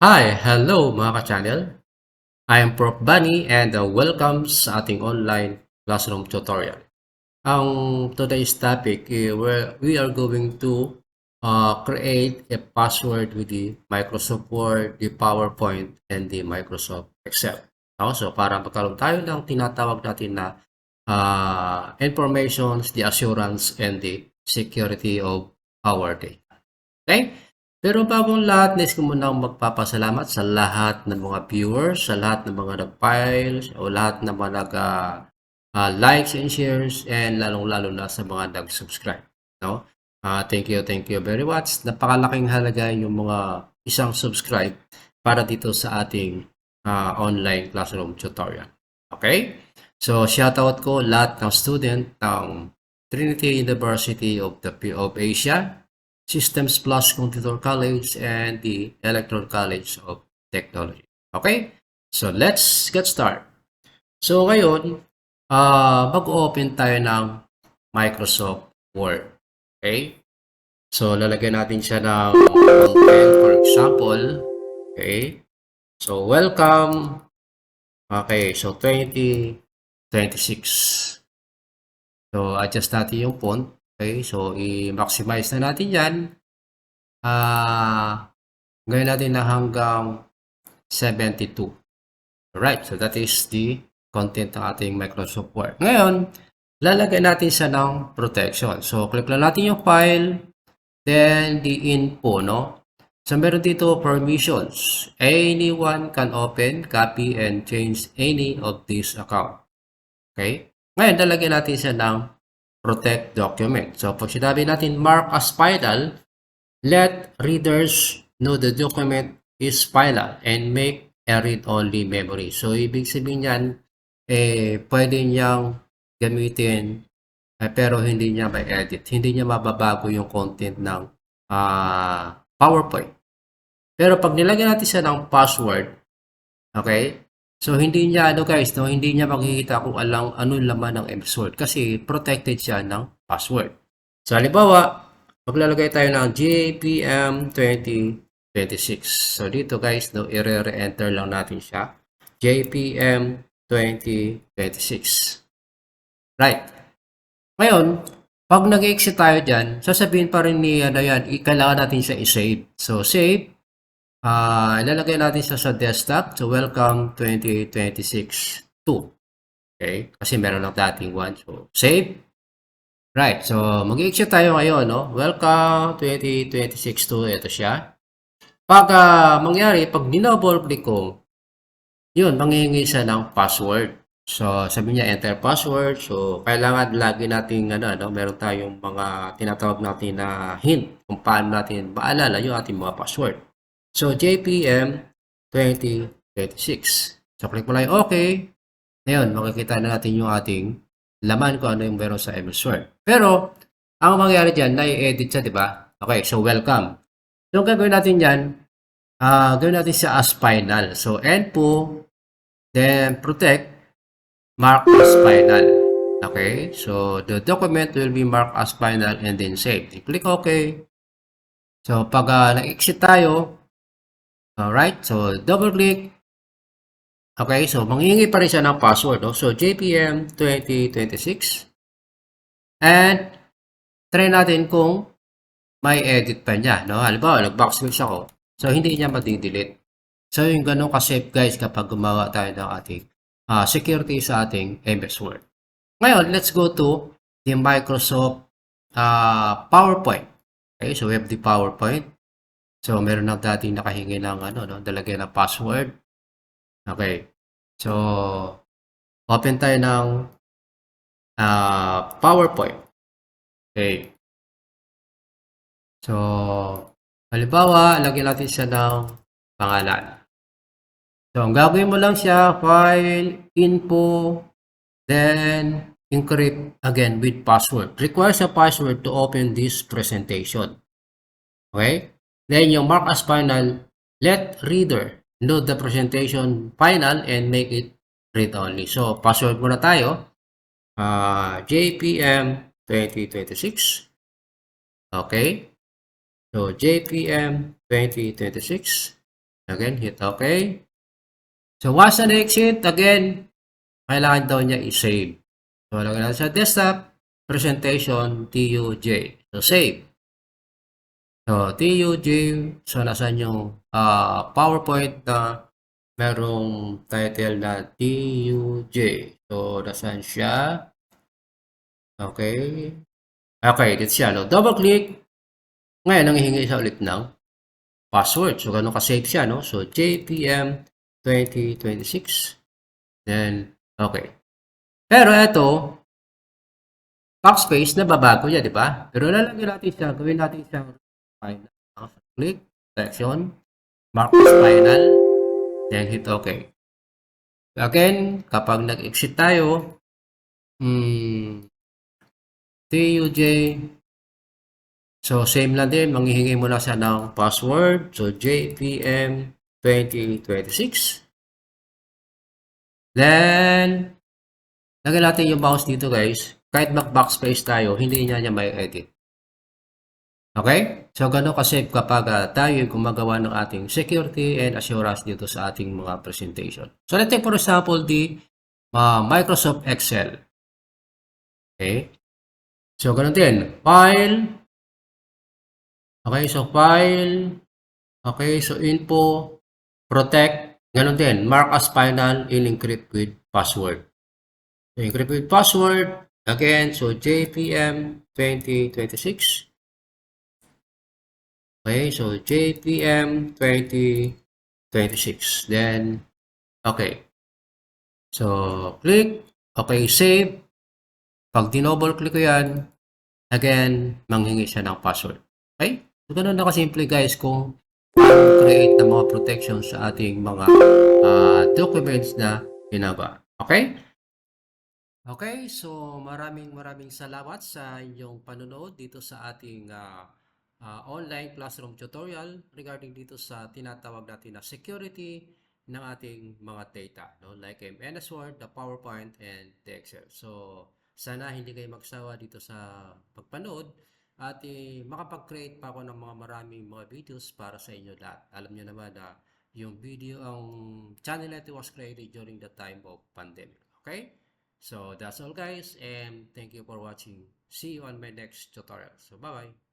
Hello mga ka-channel. I am Prof. Bunny and welcome sa ating online classroom tutorial. Ang today's topic, we are going to create a password with the Microsoft Word, the PowerPoint, and the Microsoft Excel. So para magkaroon tayo ng tinatawag natin na informations, the assurance, and the security of our data. Okay? Pero bagong lahat, nais ko munang magpapasalamat sa lahat ng mga viewers, sa lahat ng mga nag-files, o lahat ng mga likes and shares, and lalong-lalo na sa mga nag-subscribe. No? Thank you very much. Napakalaking halaga yung mga isang subscribe para dito sa ating online classroom tutorial. Okay? So, shoutout ko lahat ng student ng Trinity University of Asia, Systems Plus Computer College, and the Electoral College of Technology. Okay? So, let's get started. So, ngayon, mag-open tayo ng Microsoft Word. Okay? So, lalagyan natin siya ng content, for example. Okay? So, welcome. Okay, so 2026. So, adjust natin yung font. Okay, so i-maximize na natin yan. Gawin natin na hanggang 72. Alright, so that is the content ng ating Microsoft Word. Ngayon, lalagyan natin siya ng protection. So, click lang natin yung file, then the info, no? So, meron dito permissions. Anyone can open, copy, and change any of these account. Okay? Ngayon, lalagyan natin siya ng protect document. So, pag sinabi natin mark as final, let readers know the document is final and make a read-only memory. So, ibig sabihin yan, pwede niyang gamitin pero hindi niya ma-edit. Hindi niya mababago yung content ng PowerPoint. Pero pag nilagyan natin siya ng password, okay? So, hindi niya, guys, no? Hindi niya makikita kung ano laman ng MS Word kasi protected siya ng password. So, halimbawa, maglalagay tayo ng JPM 2026. So, dito, guys, no, i-re-enter lang natin siya. JPM 2026. Right. Ngayon, pag nag-exit tayo dyan, sasabihin pa rin ni, kailangan natin siya i-save. So, save. Ilalagay natin siya sa desktop. So, welcome 2026 2. Okay? Kasi meron lang dating 1. So, save. Right. So, mag-exit tayo ngayon, no? Welcome 2026 2. Ito siya. Pag mangyari, pag dinouble click ko, yun, manghihingi siya ng password. So, sabi niya enter password. So, kailangan lagi nating meron tayong mga tinatawag natin na hint kung paano natin maalala yung ating mga password. So, JPM 2026. So, click mo lang yung OK. Ngayon, makikita na natin yung ating laman kung ano yung meron sa MS Word. Pero, ang mangyayari dyan, na-edit siya, di ba? Okay, so welcome. So, gagawin natin yan, gawin natin siya as final. So, end po, then protect, mark as final. Okay, so the document will be marked as final and then save. Click OK. So, pag na-exit tayo, alright, so double click. Okay, so manghihingi pa rin siya ng password. No? So, JPM 2026. And, try natin kung may edit pa niya. No? Halimbawa, nag-backspace ako. So, hindi niya madidelete. So, yung ganun ka-safe guys kapag gumawa tayo ng ating security sa ating MS Word. Ngayon, let's go to the Microsoft PowerPoint. Okay, so we have the PowerPoint. So, meron na dating nakahingi ng dalagyan ng password. Okay. So, open tayo ng PowerPoint. Okay. So, halimbawa, lagyan natin siya ng pangalan. So, ang gagawin mo lang siya, file, info, then encrypt again with password. Requires a password to open this presentation. Okay? Then, yung mark as final, let reader load the presentation final and make it read only. So, password muna tayo. JPM 2026. Okay. So, JPM 2026. Again, hit OK. So, once na exit, again, kailangan daw niya i-save. So, lagyan natin sa desktop, presentation, TUJ. So, save. So, TUJ, so nasaan yung PowerPoint na merong title na TUJ. So, nasaan siya? Okay. Okay, dito siya. No? Double click. Ngayon, nanghihingi siya ulit ng password. So, ganun ka-safe siya, no? So, JPM 2026. Then, okay. Pero ito, backspace, nababago niya, di ba? Pero lalagyan natin siya, gawin natin siyang final. Click, selection, mark as final, then hit OK. Again, kapag nag-exit tayo, TUJ, so same lang din, manghihingi mo lang siya ng password, so JPM 2026. Then, lagyan natin yung mouse dito guys, kahit mag-backspace tayo, hindi niya may edit. Okay? So, gano'n ka-safe kapag tayo gumagawa ng ating security and assurance dito sa ating mga presentation. So, let's take for example the Microsoft Excel. Okay? So, gano'n din. File. Okay, so file. Okay, so info. Protect. Gano'n din. Mark as final in encrypt with password. So, encrypt with password. Again, so JPM 2026. Okay, so JPM 2026. Then, okay. So, click. Okay, save. Pag dinouble click ko yan, again, manghingi siya ng password. Okay? So, ganun na kasimple guys kung paano create ng mga protection sa ating mga documents na ginagawa. Okay? Okay, so maraming salamat sa inyong panonood dito sa ating online classroom tutorial regarding dito sa tinatawag natin na security ng ating mga data, no? Like MS Word, the PowerPoint, and the Excel. So, sana hindi kayo magsawa dito sa pagpanood at makapag-create pa ako ng mga maraming mga videos para sa inyo lahat. Alam niyo naman na yung video, ang channel natin was created during the time of pandemic. Okay? So that's all guys, and thank you for watching. See you on my next tutorial. So bye bye.